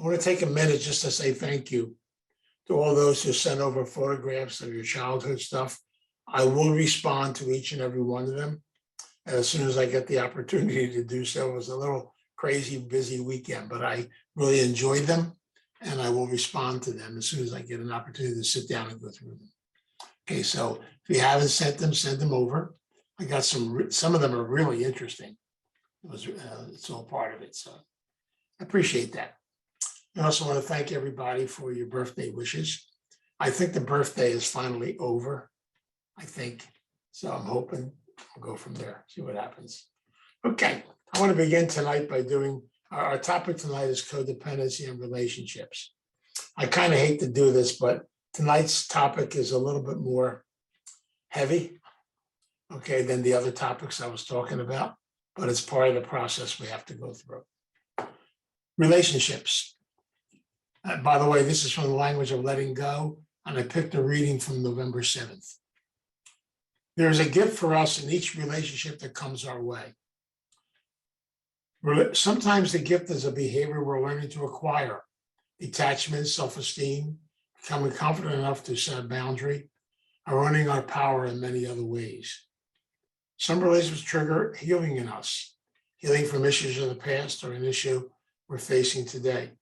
want to take a minute just to say thank you to all those who sent over photographs of your childhood stuff. I will respond to each and every one of them as soon as I get the opportunity to do so. It was a little crazy, busy weekend, but I really enjoyed them, and I will respond to them as soon as I get an opportunity to sit down and go through them. Okay, so if you haven't sent them, send them over. I got some of them are really interesting. It's all part of it, so I appreciate that. I also want to thank everybody for your birthday wishes. I think the birthday is finally over, I think. So I'm hoping we'll go from there, see what happens. Okay, I want to begin tonight by doing, our topic tonight is codependency and relationships. I kind of hate to do this, but tonight's topic is a little bit more heavy, okay, than the other topics I was talking about, but it's part of the process we have to go through. Relationships. By the way, this is from the language of letting go, and I picked a reading from November 7th. There is a gift for us in each relationship that comes our way. Sometimes the gift is a behavior we're learning to acquire: detachment, self-esteem, becoming confident enough to set a boundary, or earning our power in many other ways. Some relationships trigger healing in us, healing from issues of the past or an issue we're facing today.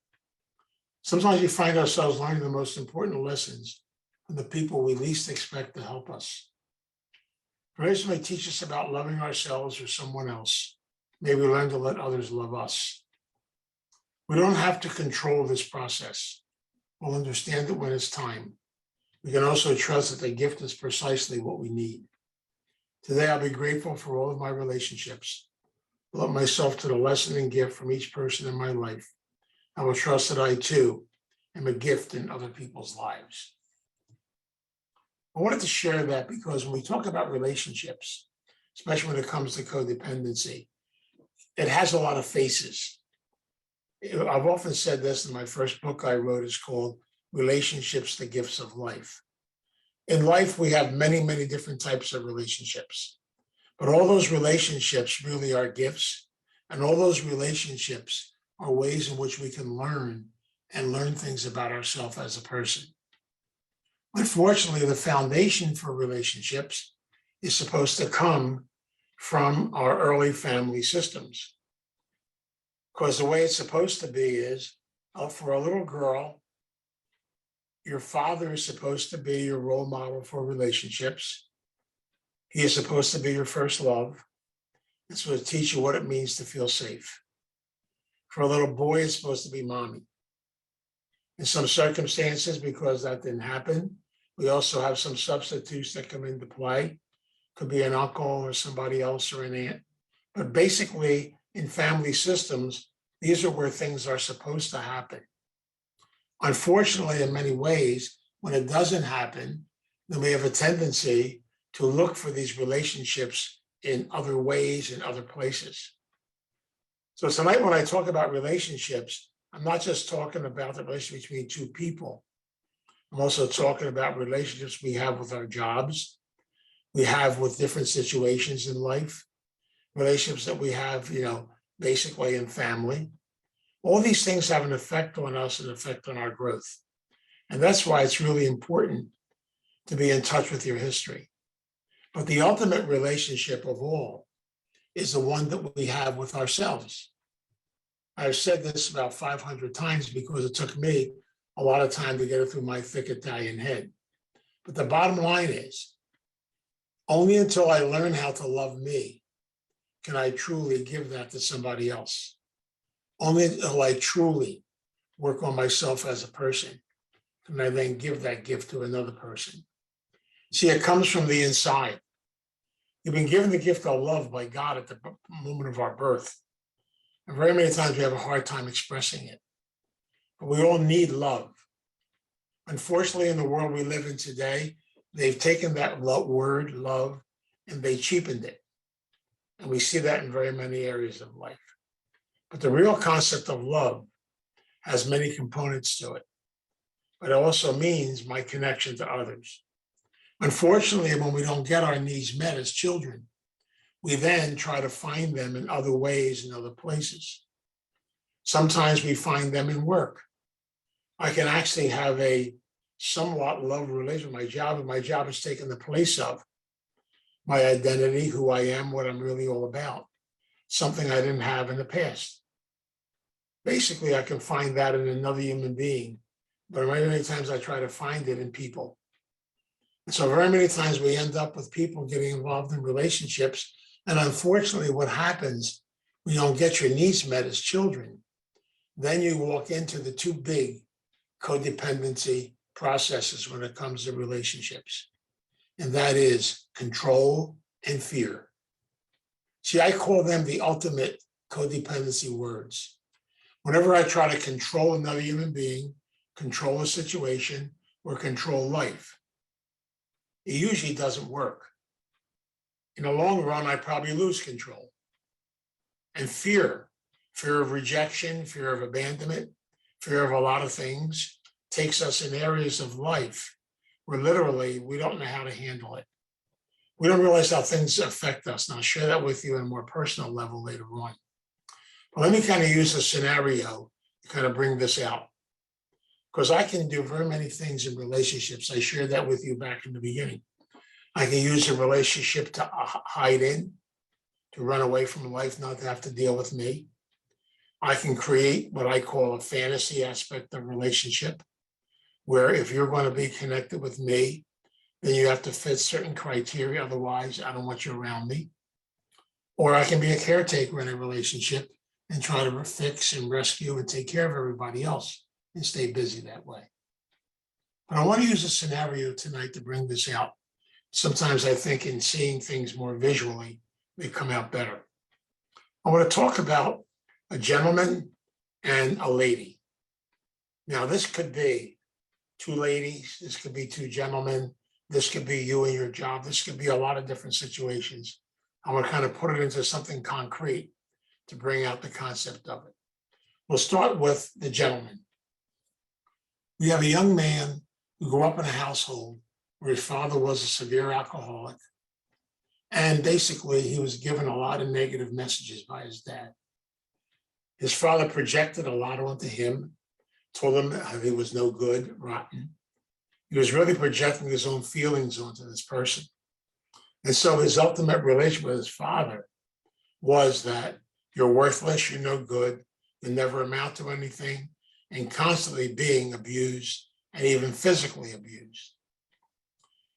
Sometimes we find ourselves learning the most important lessons from the people we least expect to help us. Relationships may teach us about loving ourselves or someone else. May we learn to let others love us. We don't have to control this process. We'll understand it when it's time. We can also trust that the gift is precisely what we need. Today, I'll be grateful for all of my relationships. I'll let myself to the lesson and gift from each person in my life. I will trust that I too am a gift in other people's lives. I wanted to share that because when we talk about relationships, especially when it comes to codependency, it has a lot of faces. I've often said this in my first book I wrote, is called Relationships, the Gifts of Life. In life, we have many, many different types of relationships, but all those relationships really are gifts, and all those relationships are ways in which we can learn things about ourselves as a person. Unfortunately, the foundation for relationships is supposed to come from our early family systems. Because the way it's supposed to be is, for a little girl, your father is supposed to be your role model for relationships. He is supposed to be your first love. It's supposed to teach you what it means to feel safe. For a little boy, it's supposed to be mommy. In some circumstances, because that didn't happen, we also have some substitutes that come into play. Could be an uncle or somebody else or an aunt. But basically, in family systems, these are where things are supposed to happen. Unfortunately, in many ways, when it doesn't happen, then we have a tendency to look for these relationships in other ways, in other places. So tonight, when I talk about relationships, I'm not just talking about the relationship between two people. I'm also talking about relationships we have with our jobs, we have with different situations in life, relationships that we have, basically in family. All these things have an effect on us, an effect on our growth. And that's why it's really important to be in touch with your history. But the ultimate relationship of all is the one that we have with ourselves. I've said this about 500 times because it took me a lot of time to get it through my thick Italian head. But the bottom line is, only until I learn how to love me can I truly give that to somebody else. Only until I truly work on myself as a person can I then give that gift to another person. See, it comes from the inside. You've been given the gift of love by God at the moment of our birth. And very many times we have a hard time expressing it. But we all need love. Unfortunately, in the world we live in today, they've taken that word, love, and they cheapened it. And we see that in very many areas of life. But the real concept of love has many components to it. But it also means my connection to others. Unfortunately, when we don't get our needs met as children, we then try to find them in other ways, in other places. Sometimes we find them in work. I can actually have a somewhat love relation with my job, and my job is taking the place of my identity, who I am, what I'm really all about, something I didn't have in the past. Basically, I can find that in another human being, but many times I try to find it in people. And so very many times we end up with people getting involved in relationships. And unfortunately, what happens when you don't get your needs met as children, then you walk into the two big codependency processes when it comes to relationships. And that is control and fear. See, I call them the ultimate codependency words. Whenever I try to control another human being, control a situation, or control life, it usually doesn't work. In the long run, I probably lose control. And fear of rejection, fear of abandonment, fear of a lot of things takes us in areas of life where literally we don't know how to handle it. We don't realize how things affect us. And I'll share that with you on a more personal level later on. But let me kind of use a scenario to kind of bring this out, because I can do very many things in relationships. I shared that with you back in the beginning. I can use a relationship to hide in, to run away from life, not to have to deal with me. I can create what I call a fantasy aspect of relationship, where if you're going to be connected with me, then you have to fit certain criteria. Otherwise, I don't want you around me. Or I can be a caretaker in a relationship and try to fix and rescue and take care of everybody else and stay busy that way. But I want to use a scenario tonight to bring this out. Sometimes I think in seeing things more visually, they come out better. I want to talk about a gentleman and a lady. Now, this could be two ladies, this could be two gentlemen, this could be you and your job, this could be a lot of different situations. I want to kind of put it into something concrete to bring out the concept of it. We'll start with the gentleman. We have a young man who grew up in a household where his father was a severe alcoholic. And basically, he was given a lot of negative messages by his dad. His father projected a lot onto him, told him how he was no good, rotten. He was really projecting his own feelings onto this person. And so his ultimate relationship with his father was that you're worthless, you're no good, you never amount to anything, and constantly being abused and even physically abused.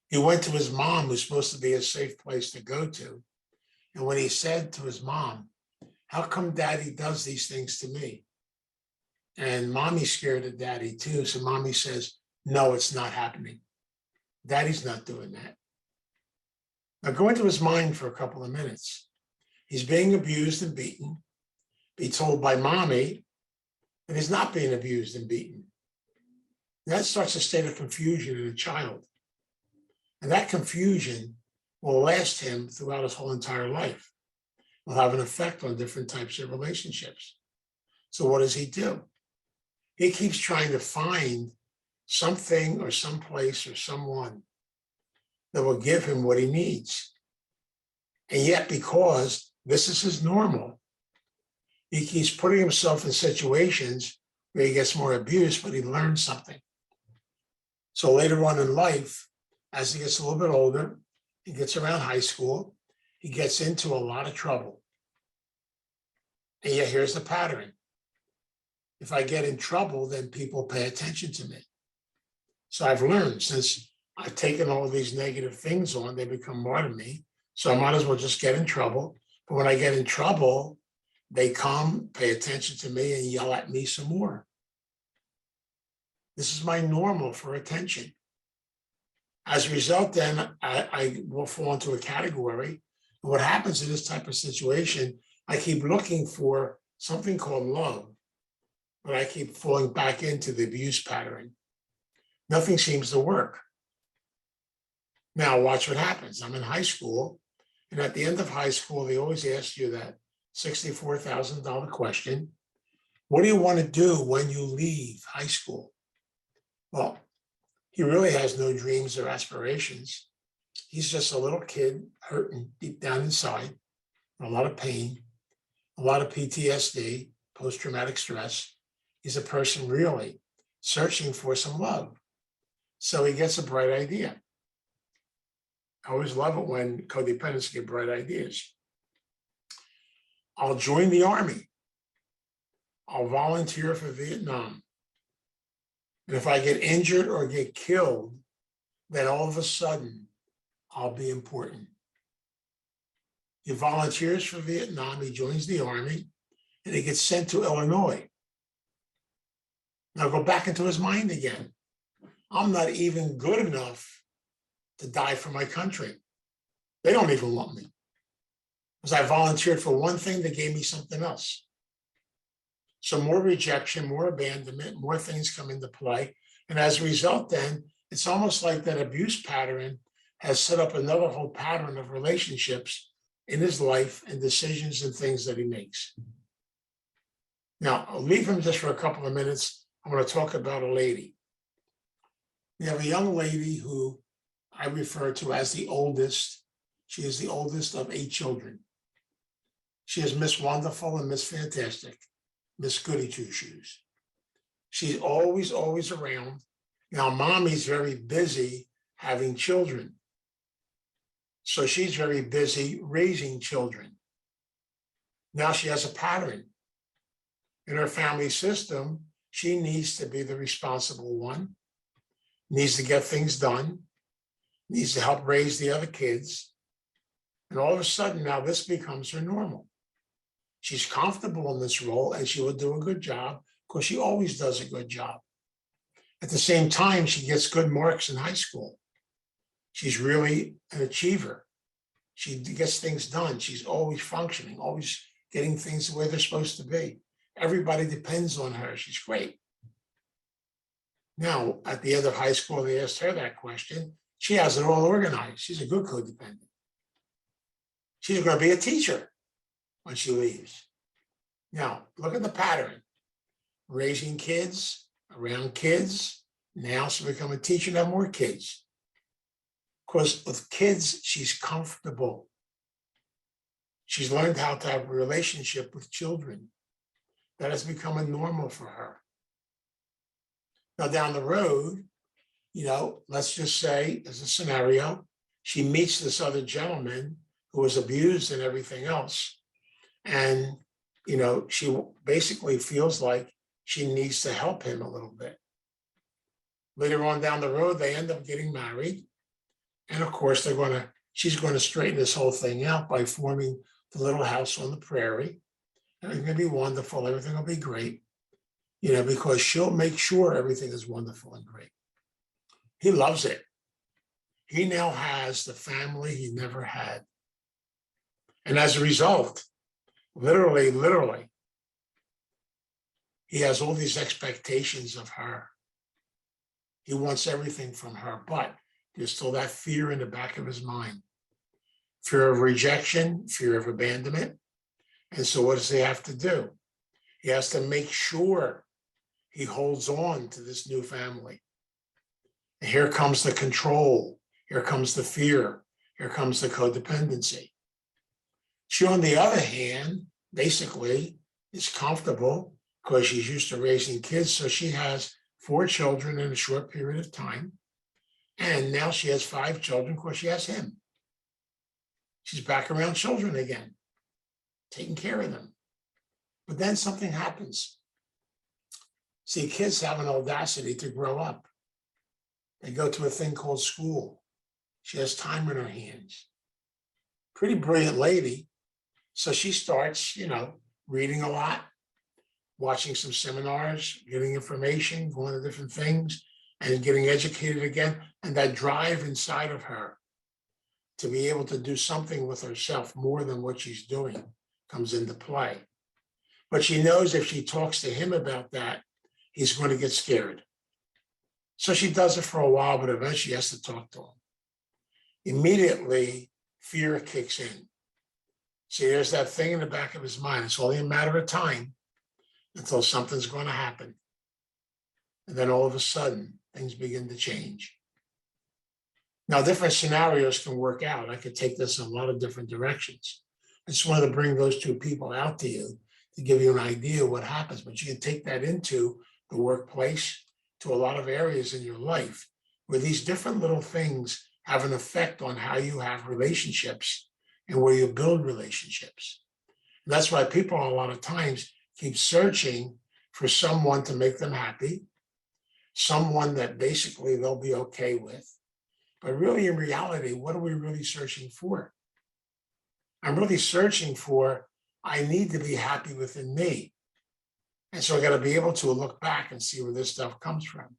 He went to his mom, who's supposed to be a safe place to go to. And when he said to his mom, "How come daddy does these things to me?" And mommy's scared of daddy too. So mommy says, "No, it's not happening. Daddy's not doing that." Now go into his mind for a couple of minutes. He's being abused and beaten. Be told by mommy that he's not being abused and beaten. That starts a state of confusion in a child. And that confusion will last him throughout his whole entire life. Will have an effect on different types of relationships. So what does he do? He keeps trying to find something or some place or someone that will give him what he needs. And yet, because this is his normal, he keeps putting himself in situations where he gets more abused, but he learns something. So later on in life, as he gets a little bit older, he gets around high school, he gets into a lot of trouble. And yet here's the pattern. If I get in trouble, then people pay attention to me. So I've learned, since I've taken all of these negative things on, they become more to me. So I might as well just get in trouble. But when I get in trouble, they come, pay attention to me, and yell at me some more. This is my normal for attention. As a result, then I will fall into a category. And what happens in this type of situation, I keep looking for something called love, but I keep falling back into the abuse pattern. Nothing seems to work. Now watch what happens. I'm in high school, and at the end of high school, they always ask you that $64,000 question. What do you want to do when you leave high school? Well, he really has no dreams or aspirations. He's just a little kid hurting deep down inside, a lot of pain, a lot of PTSD, post-traumatic stress. He's a person really searching for some love. So he gets a bright idea. I always love it when codependents get bright ideas. I'll join the army. I'll volunteer for Vietnam. And if I get injured or get killed, then all of a sudden, I'll be important. He volunteers for Vietnam, he joins the army, and he gets sent to Illinois. Now go back into his mind again. I'm not even good enough to die for my country. They don't even want me. Because I volunteered for one thing, they gave me something else. So more rejection, more abandonment, more things come into play. And as a result, then, it's almost like that abuse pattern has set up another whole pattern of relationships in his life and decisions and things that he makes. Now, I'll leave him just for a couple of minutes. I want to talk about a lady. We have a young lady who I refer to as the oldest. She is the oldest of 8 children. She is Miss Wonderful and Miss Fantastic, Miss Goody Two Shoes. She's always around. Now, mommy's very busy having children. So she's very busy raising children. Now she has a pattern. In her family system, she needs to be the responsible one, needs to get things done, needs to help raise the other kids. And all of a sudden, now this becomes her normal. She's comfortable in this role and she will do a good job because she always does a good job. At the same time, she gets good marks in high school. She's really an achiever. She gets things done. She's always functioning, always getting things the way they're supposed to be. Everybody depends on her. She's great. Now, at the end of high school, they asked her that question. She has it all organized. She's a good codependent. She's going to be a teacher when she leaves. Now, look at the pattern. Raising kids, around kids. Now she'll become a teacher and have more kids. Because with kids, she's comfortable. She's learned how to have a relationship with children. That has become a normal for her. Now down the road, let's just say as a scenario, she meets this other gentleman who was abused and everything else. And, she basically feels like she needs to help him a little bit. Later on down the road, they end up getting married. And of course, she's going to straighten this whole thing out by forming the little house on the prairie. Everything's going to be wonderful. Everything will be great, because she'll make sure everything is wonderful and great. He loves it. He now has the family he never had. And as a result, literally, he has all these expectations of her. He wants everything from her, but there's still that fear in the back of his mind. Fear of rejection, fear of abandonment. And so what does he have to do? He has to make sure he holds on to this new family. And here comes the control. Here comes the fear. Here comes the codependency. She, on the other hand, basically is comfortable because she's used to raising kids. So she has 4 children in a short period of time. And now she has 5 children because she has him. She's back around children again, taking care of them. But then something happens. See, kids have an audacity to grow up. They go to a thing called school. She has time in her hands. Pretty brilliant lady. So she starts, reading a lot, watching some seminars, getting information, going to different things, and getting educated again. And that drive inside of her to be able to do something with herself more than what she's doing comes into play. But she knows if she talks to him about that, he's going to get scared. So she does it for a while, but eventually she has to talk to him. Immediately, fear kicks in. See, there's that thing in the back of his mind. It's only a matter of time until something's going to happen. And then all of a sudden, things begin to change. Now, different scenarios can work out. I could take this in a lot of different directions. I just wanted to bring those 2 people out to you to give you an idea of what happens. But you can take that into the workplace. to a lot of areas in your life where these different little things have an effect on how you have relationships and where you build relationships. And that's why people a lot of times keep searching for someone to make them happy, someone that basically they'll be okay with. But really, in reality, what are we really searching for? I'm really searching for, I need to be happy within me. And so I got to be able to look back and see where this stuff comes from.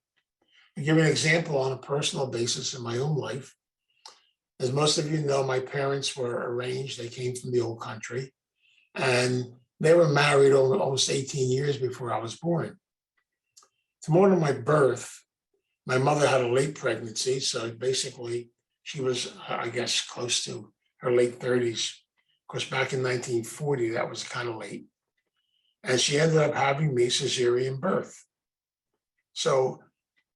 I'll give you an example on a personal basis in my own life. As most of you know, my parents were arranged. They came from the old country, and they were married over almost 18 years before I was born. To more than my birth, my mother had a late pregnancy. So basically, she was, I guess, close to her late 30s. Of course, back in 1940, that was kind of late. And she ended up having me cesarean birth. So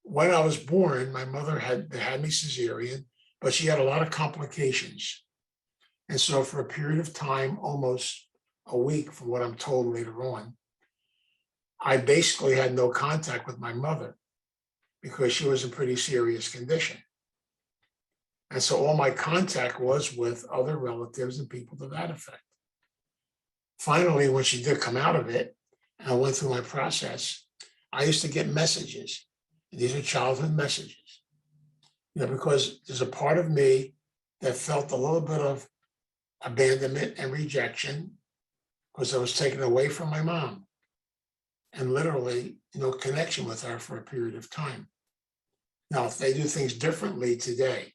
when I was born, my mother had me cesarean, but she had a lot of complications. And so for a period of time, almost a week, from what I'm told later on, I basically had no contact with my mother because she was in pretty serious condition. And so all my contact was with other relatives and people to that effect. Finally, when she did come out of it, and I went through my process, I used to get messages. These are childhood messages, because there's a part of me that felt a little bit of abandonment and rejection because I was taken away from my mom and literally no connection with her for a period of time. Now, if they do things differently today,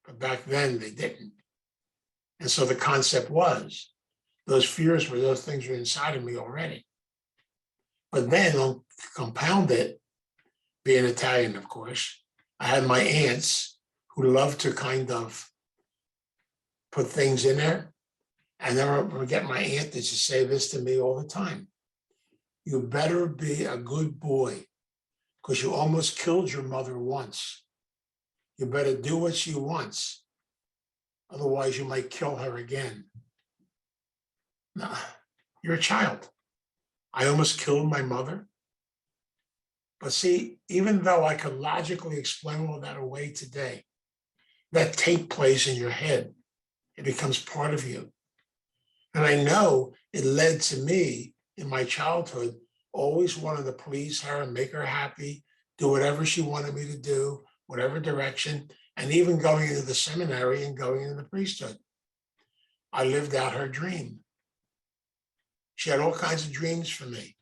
but back then they didn't. And so the concept was, those fears were, those things were inside of me already. But then on compound it, being Italian, of course, I had my aunts who loved to kind of put things in there. And I never forget my aunt that used to say this to me all the time. You better be a good boy because you almost killed your mother once. You better do what she wants. Otherwise, you might kill her again. Nah, you're a child. I almost killed my mother. But see, even though I could logically explain all that away today, that tape plays in your head. It becomes part of you. And I know it led to me in my childhood, always wanting to please her and make her happy, do whatever she wanted me to do, whatever direction, and even going into the seminary and going into the priesthood. I lived out her dream. She had all kinds of dreams for me.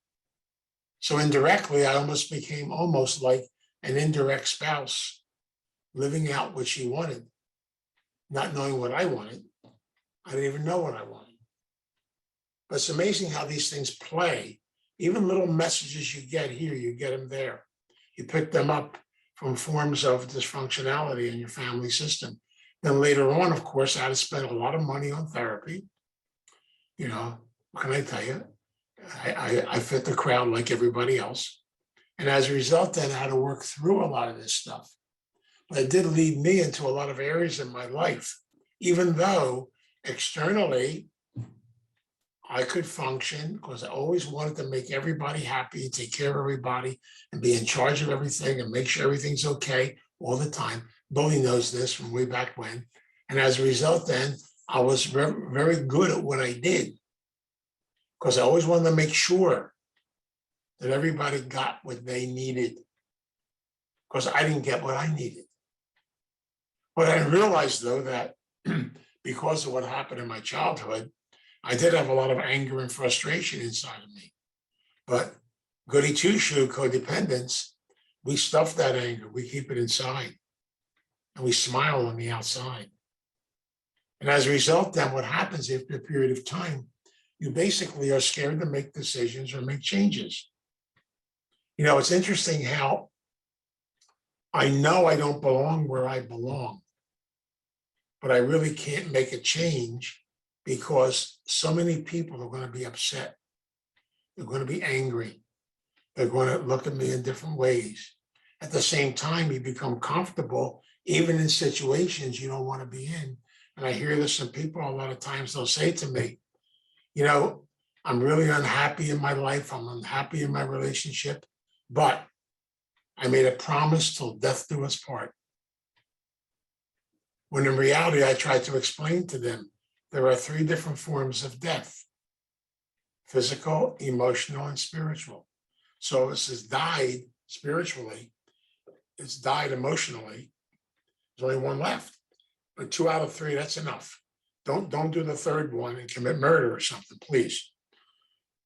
So indirectly, I almost became almost like an indirect spouse, living out what she wanted, not knowing what I wanted. I didn't even know what I wanted. But it's amazing how these things play. Even little messages you get here, you get them there. You pick them up from forms of dysfunctionality in your family system. Then later on, of course, I had to spend a lot of money on therapy. What can I tell you? I fit the crowd like everybody else. And as a result, then I had to work through a lot of this stuff. But it did lead me into a lot of areas in my life, even though externally I could function because I always wanted to make everybody happy and take care of everybody and be in charge of everything and make sure everything's okay all the time. Billy knows this from way back when. And as a result, then I was very good at what I did because I always wanted to make sure that everybody got what they needed because I didn't get what I needed. But I realized, though, that because of what happened in my childhood, I did have a lot of anger and frustration inside of me. But goody two-shoe codependence, we stuff that anger, we keep it inside, and we smile on the outside. And as a result, then what happens after a period of time, you basically are scared to make decisions or make changes. It's interesting how I know I don't belong where I belong, but I really can't make a change because so many people are going to be upset. They're going to be angry. They're going to look at me in different ways. At the same time, you become comfortable, even in situations you don't want to be in. And I hear this from people a lot of times. They'll say to me, I'm really unhappy in my life. I'm unhappy in my relationship, but I made a promise till death do us part. When in reality, I tried to explain to them there are 3 different forms of death: physical, emotional, and spiritual. So this is died spiritually, it's died emotionally. There's only 1 left, but 2 out of 3, that's enough. Don't do the 3rd one and commit murder or something, please.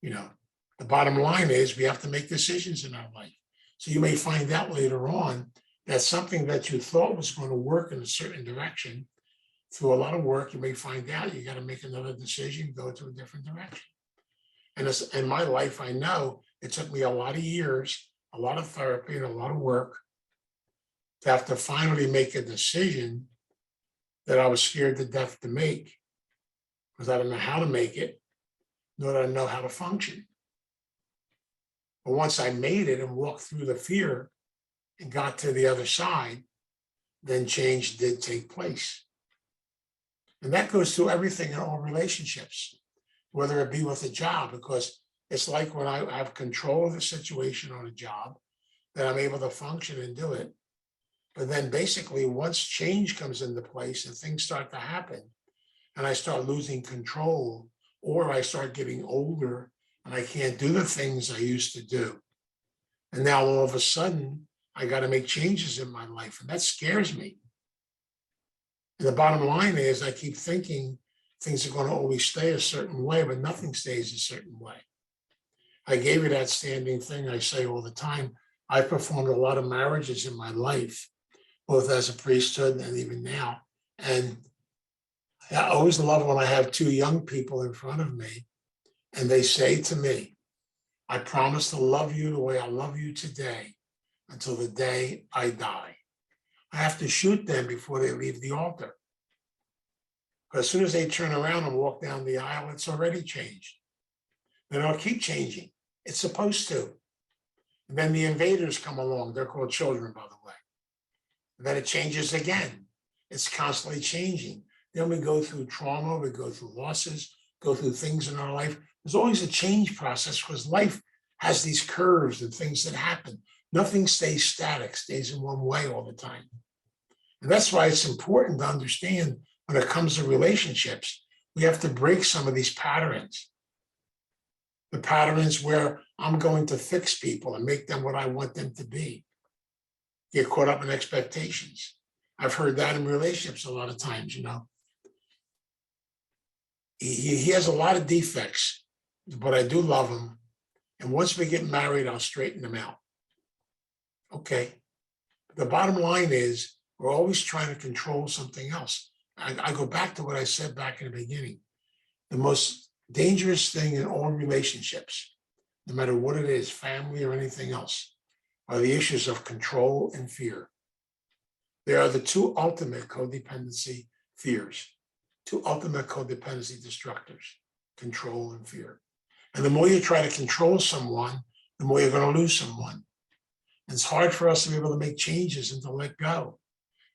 You know, the bottom line is we have to make decisions in our life. So you may find out later on that something that you thought was going to work in a certain direction, through a lot of work, you may find out you got to make another decision, go to a different direction. And in my life, I know it took me a lot of years, a lot of therapy, and a lot of work to have to finally make a decision that I was scared to death to make, because I didn't know how to make it, nor did I know how to function. But once I made it and walked through the fear and got to the other side, then change did take place. And that goes through everything in all relationships, whether it be with a job, because it's like when I have control of the situation on a job, that I'm able to function and do it. But then basically, once change comes into place and things start to happen, and I start losing control, or I start getting older and I can't do the things I used to do. And now all of a sudden, I got to make changes in my life, and that scares me. And the bottom line is I keep thinking things are going to always stay a certain way, but nothing stays a certain way. I gave you that standing thing I say all the time. I performed a lot of marriages in my life, both as a priesthood and even now. And I always love when I have 2 young people in front of me and they say to me, I promise to love you the way I love you today until the day I die. I have to shoot them before they leave the altar. Because as soon as they turn around and walk down the aisle, it's already changed. Then it'll keep changing. It's supposed to. And then the invaders come along. They're called children, by the way. And then it changes again. It's constantly changing. Then we go through trauma, we go through losses, go through things in our life. There's always a change process because life has these curves and things that happen. Nothing stays static, stays in one way all the time. And that's why it's important to understand when it comes to relationships, we have to break some of these patterns. The patterns where I'm going to fix people and make them what I want them to be. Get caught up in expectations. I've heard that in relationships a lot of times, you know. He has a lot of defects, but I do love him. And once we get married, I'll straighten him out. Okay. The bottom line is we're always trying to control something else. I go back to what I said back in the beginning. The most dangerous thing in all relationships, no matter what it is, family or anything else, are the issues of control and fear. They are the 2 ultimate codependency fears, 2 ultimate codependency destructors, control and fear. And the more you try to control someone, the more you're going to lose someone. And it's hard for us to be able to make changes and to let go.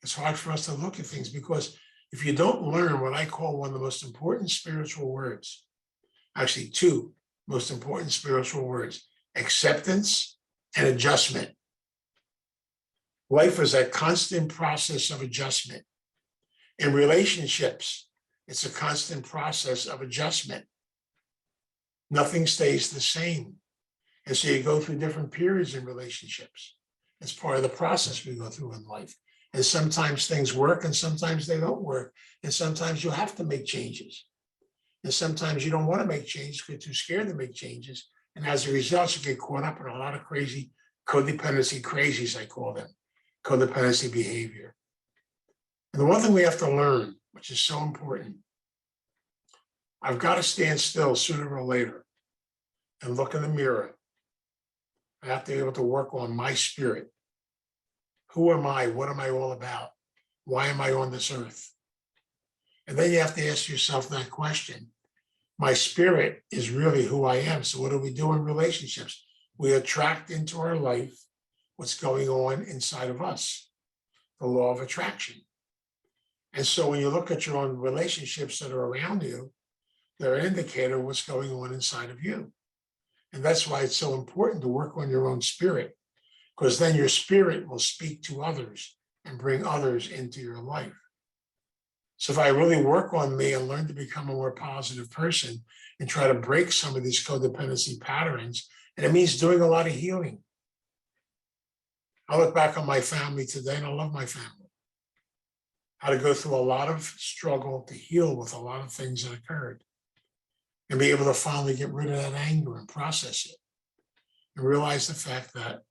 It's hard for us to look at things because if you don't learn what I call one of the most important spiritual words, actually 2 most important spiritual words, acceptance and adjustment. Life is a constant process of adjustment. In relationships, it's a constant process of adjustment. Nothing stays the same. And so you go through different periods in relationships. It's part of the process we go through in life. And sometimes things work and sometimes they don't work. And sometimes you have to make changes. And sometimes you don't want to make changes because you're too scared to make changes. And as a result, you get caught up in a lot of crazy codependency crazies, I call them, codependency behavior. And the one thing we have to learn, which is so important, I've got to stand still sooner or later and look in the mirror. I have to be able to work on my spirit. Who am I? What am I all about? Why am I on this earth? And then you have to ask yourself that question. My spirit is really who I am. So what do we do in relationships? We attract into our life what's going on inside of us, the law of attraction. And so when you look at your own relationships that are around you, they're an indicator of what's going on inside of you. And that's why it's so important to work on your own spirit. because then your spirit will speak to others and bring others into your life. So if I really work on me and learn to become a more positive person and try to break some of these codependency patterns, and it means doing a lot of healing. I look back on my family today and I love my family. I had to go through a lot of struggle to heal with a lot of things that occurred and be able to finally get rid of that anger and process it and realize the fact that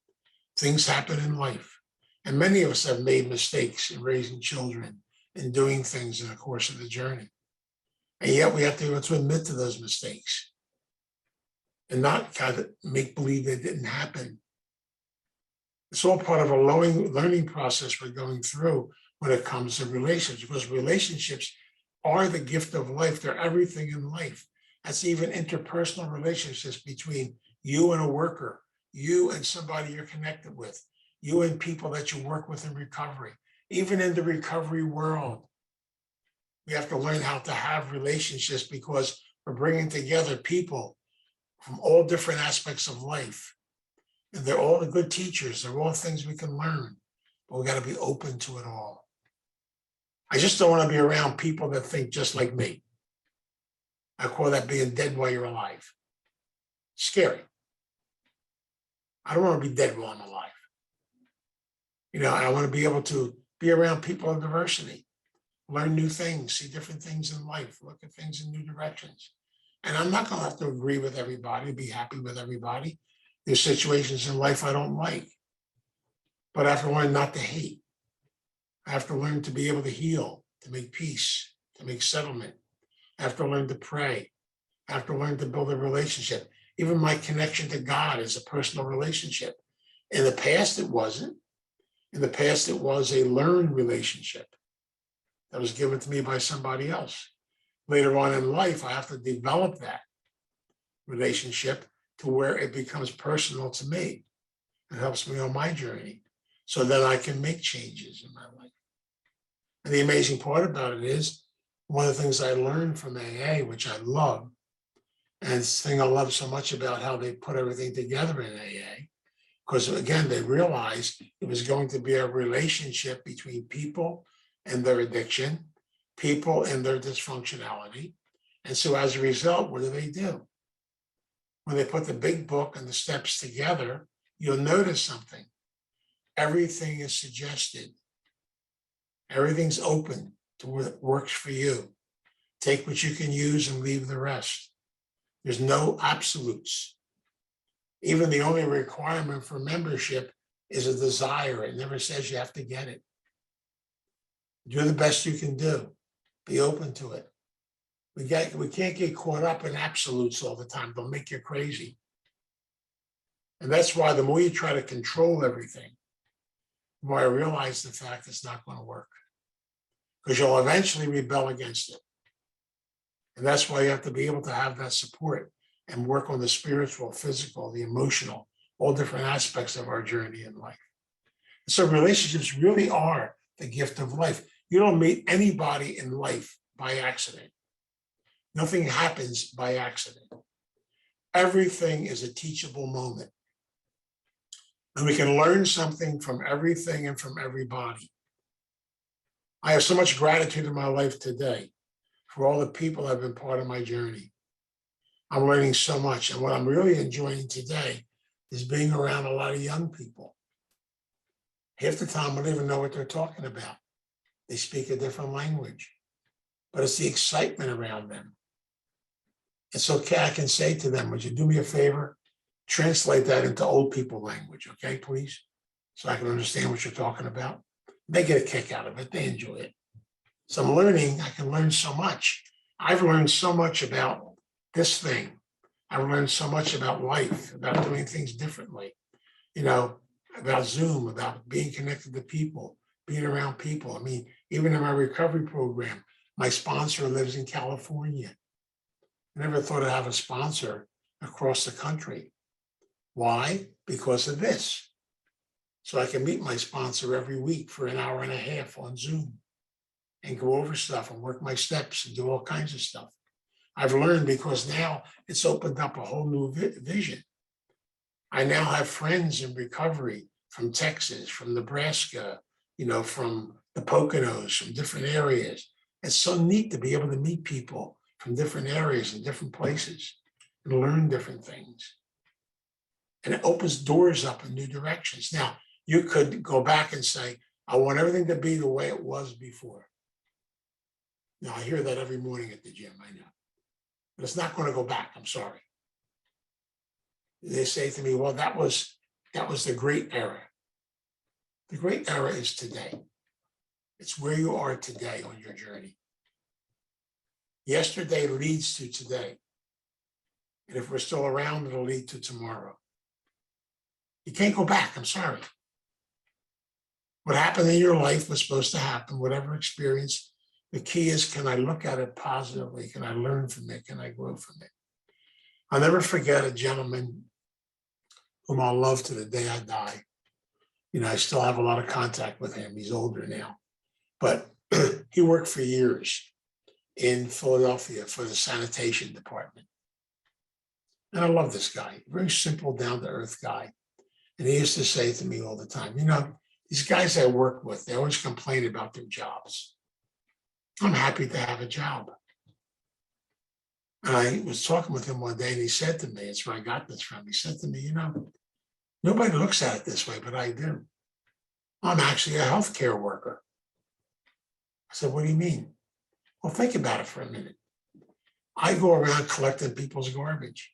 things happen in life. And many of us have made mistakes in raising children and doing things in the course of the journey. And yet we have to be able to admit to those mistakes and not kind of make believe they didn't happen. It's all part of a learning process we're going through when it comes to relationships, because relationships are the gift of life. They're everything in life. That's even interpersonal relationships between you and a worker, you and somebody you're connected with, you and people that you work with in recovery. Even in the recovery world, we have to learn how to have relationships because we're bringing together people from all different aspects of life. And they're all the good teachers. They're all things we can learn, but we got to be open to it all. I just don't want to be around people that think just like me. I call that being dead while you're alive. Scary. I don't want to be dead while I'm alive. I want to be able to be around people of diversity, learn new things, see different things in life, look at things in new directions. And I'm not going to have to agree with everybody, be happy with everybody. There's situations in life I don't like, but I have to learn not to hate. I have to learn to be able to heal, to make peace, to make settlement. I have to learn to pray. I have to learn to build a relationship. Even my connection to God is a personal relationship. In the past, it wasn't. In the past, it was a learned relationship that was given to me by somebody else. Later on in life, I have to develop that relationship to where it becomes personal to me. It helps me on my journey so that I can make changes in my life. And the amazing part about it is, one of the things I learned from AA, which I love, and it's the thing I love so much about how they put everything together in AA, because again, they realized it was going to be a relationship between people and their addiction, people and their dysfunctionality. And so as a result, what do? When they put the big book and the steps together, you'll notice something. Everything is suggested. Everything's open to what works for you. Take what you can use and leave the rest. There's no absolutes. Even the only requirement for membership is a desire. It never says you have to get it. Do the best you can do. Be open to it. We can't get caught up in absolutes all the time. They'll make you crazy. And that's why the more you try to control everything, the more I realize the fact it's not going to work. Because you'll eventually rebel against it. And that's why you have to be able to have that support and work on the spiritual, physical, the emotional, all different aspects of our journey in life. So relationships really are the gift of life. You don't meet anybody in life by accident. Nothing happens by accident. Everything is a teachable moment. And we can learn something from everything and from everybody. I have so much gratitude in my life today for all the people that have been part of my journey. I'm learning so much. And what I'm really enjoying today is being around a lot of young people. Half the time, I don't even know what they're talking about. They speak a different language, but it's the excitement around them. It's okay. I can say to them, would you do me a favor? Translate that into old people language, okay, please? So I can understand what you're talking about. They get a kick out of it. They enjoy it. So I'm learning. I can learn so much. I've learned so much about this thing. I've learned so much about life, about doing things differently, about Zoom, about being connected to people, being around people. I mean, even in my recovery program, my sponsor lives in California. I never thought I'd have a sponsor across the country. Why? Because of this. So I can meet my sponsor every week for an hour and a half on Zoom and go over stuff and work my steps and do all kinds of stuff. I've learned because now it's opened up a whole new vision. I now have friends in recovery from Texas, from Nebraska, from the Poconos, from different areas. It's so neat to be able to meet people from different areas and different places and learn different things. And it opens doors up in new directions. Now, you could go back and say, I want everything to be the way it was before. Now, I hear that every morning at the gym, I know. But it's not going to go back. I'm sorry. They say to me, well, that was the great era. The great era is today. It's where you are today on your journey. Yesterday leads to today. And if we're still around, it'll lead to tomorrow. You can't go back. I'm sorry. What happened in your life was supposed to happen, whatever experience. The key is, can I look at it positively? Can I learn from it? Can I grow from it? I'll never forget a gentleman whom I'll love to the day I die. I still have a lot of contact with him. He's older now, but he worked for years in Philadelphia for the sanitation department. And I love this guy, very simple, down-to-earth guy. And he used to say to me all the time, these guys I work with, they always complain about their jobs. I'm happy to have a job. And I was talking with him one day and he said to me, it's where I got this from. He said to me, nobody looks at it this way, but I do. I'm actually a healthcare worker. I said, what do you mean? Well, think about it for a minute. I go around collecting people's garbage.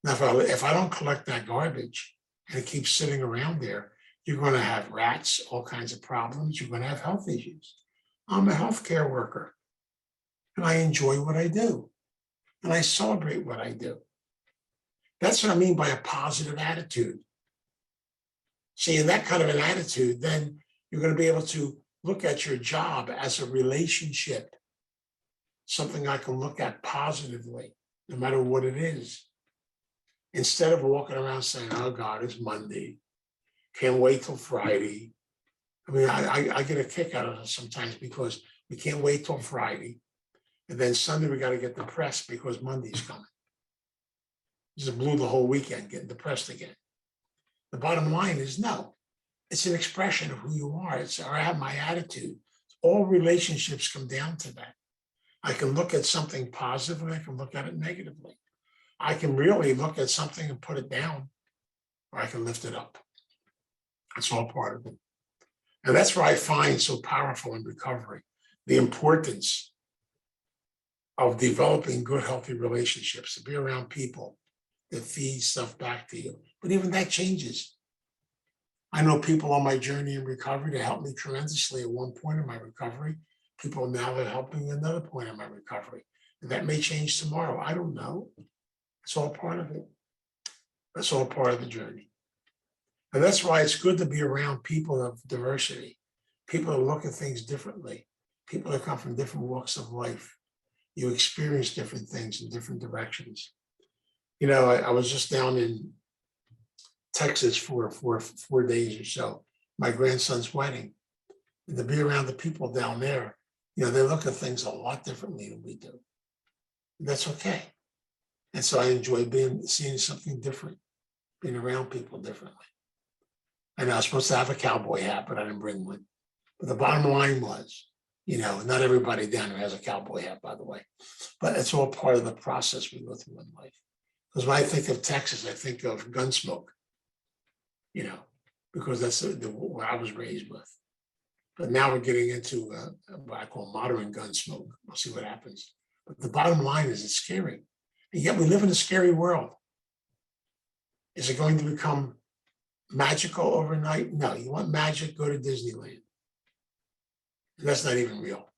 Now, if I don't collect that garbage and it keeps sitting around there, you're going to have rats, all kinds of problems. You're going to have health issues. I'm a healthcare worker and I enjoy what I do and I celebrate what I do. That's what I mean by a positive attitude. See, in that kind of an attitude, then you're going to be able to look at your job as a relationship, something I can look at positively, no matter what it is. Instead of walking around saying, oh God, it's Monday. Can't wait till Friday. I mean, I get a kick out of it sometimes because we can't wait till Friday. And then Sunday, we got to get depressed because Monday's coming. Just blew the whole weekend getting depressed again. The bottom line is no. It's an expression of who you are. I have my attitude. All relationships come down to that. I can look at something positively. I can look at it negatively. I can really look at something and put it down, or I can lift it up. It's all part of it. And that's what I find so powerful in recovery, the importance of developing good, healthy relationships, to be around people that feed stuff back to you. But even that changes. I know people on my journey in recovery that helped me tremendously at one point in my recovery. People now that help me at another point in my recovery. And that may change tomorrow. I don't know. It's all part of it. That's all part of the journey. And that's why it's good to be around people of diversity, people that look at things differently, people that come from different walks of life. You experience different things in different directions. I was just down in Texas for 4 days or so, my grandson's wedding. And to be around the people down there, they look at things a lot differently than we do. And that's okay. And so I enjoy seeing something different, being around people differently. And I was supposed to have a cowboy hat, but I didn't bring one. But the bottom line was, not everybody down there has a cowboy hat, by the way. But it's all part of the process we go through in life. Because when I think of Texas, I think of Gunsmoke, because that's what I was raised with. But now we're getting into what I call modern Gunsmoke. We'll see what happens. But the bottom line is it's scary. And yet we live in a scary world. Is it going to become magical overnight? No. You want magic, go to Disneyland. And that's not even real.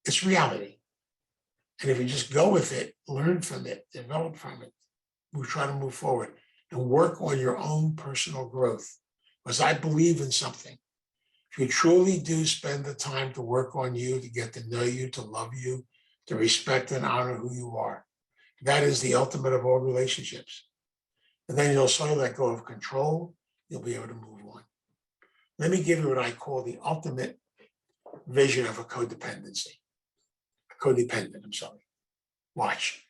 It's reality. And if you just go with it, learn from it, develop from it, we try to move forward and work on your own personal growth. Because I believe in something. If you truly do spend the time to work on you, to get to know you, to love you, to respect and honor who you are, that is the ultimate of all relationships. And then you'll slowly let go of control. You'll be able to move on. Let me give you what I call the ultimate vision of a codependency. Codependent, I'm sorry. Watch.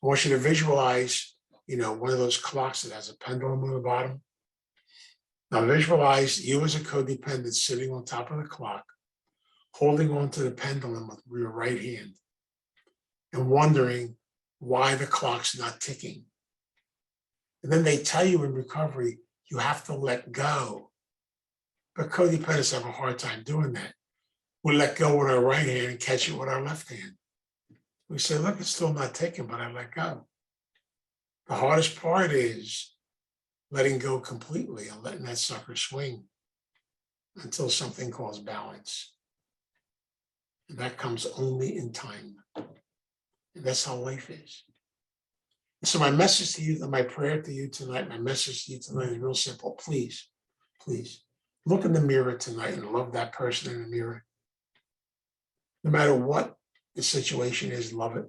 I want you to visualize, one of those clocks that has a pendulum on the bottom. Now visualize you as a codependent sitting on top of the clock, holding on to the pendulum with your right hand and wondering why the clock's not ticking. And then they tell you in recovery, you have to let go. But codependents have a hard time doing that. We let go with our right hand and catch it with our left hand. We say, look, it's still not ticking, but I let go. The hardest part is letting go completely and letting that sucker swing until something calls balance. And that comes only in time. And that's how life is. So my message to you, my prayer to you tonight, my message to you tonight is real simple. Please, please look in the mirror tonight and love that person in the mirror. No matter what the situation is, love it.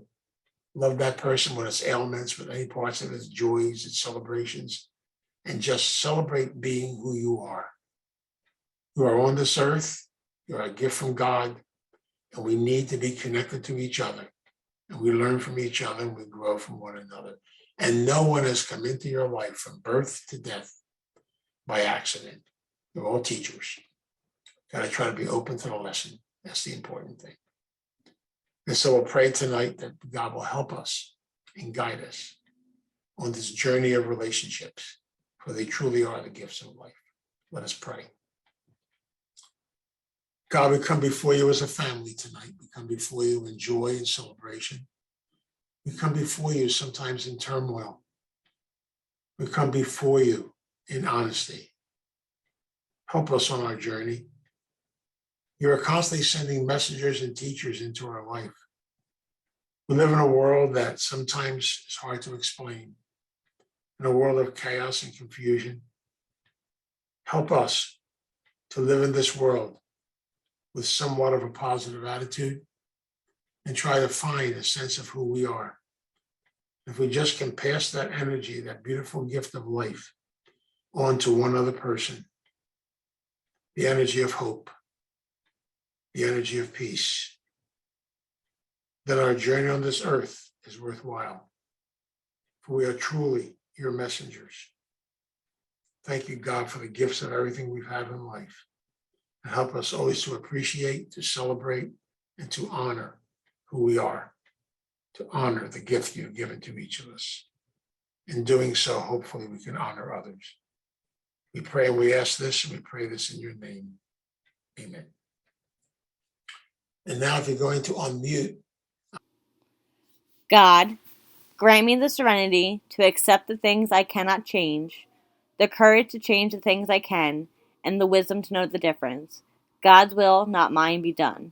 Love that person with its ailments, with any parts of its joys, its celebrations, and just celebrate being who you are. You are on this earth. You're a gift from God, and we need to be connected to each other. And we learn from each other and we grow from one another. And no one has come into your life from birth to death by accident. They're all teachers. Got to try to be open to the lesson. That's the important thing. And so we'll pray tonight that God will help us and guide us on this journey of relationships, for they truly are the gifts of life. Let us pray. God, we come before you as a family tonight. We come before you in joy and celebration. We come before you sometimes in turmoil. We come before you in honesty. Help us on our journey. You are constantly sending messengers and teachers into our life. We live in a world that sometimes is hard to explain, in a world of chaos and confusion. Help us to live in this world with somewhat of a positive attitude and try to find a sense of who we are. If we just can pass that energy, that beautiful gift of life, on to one other person, the energy of hope, the energy of peace, then our journey on this earth is worthwhile, for we are truly your messengers. Thank you, God, for the gifts of everything we've had in life. And help us always to appreciate, to celebrate, and to honor who we are, to honor the gift you've given to each of us. In doing so, hopefully we can honor others. We pray and we ask this, and we pray this in your name. Amen. And now if you're going to unmute. God, grant me the serenity to accept the things I cannot change, the courage to change the things I can, and the wisdom to know the difference. God's will, not mine, be done.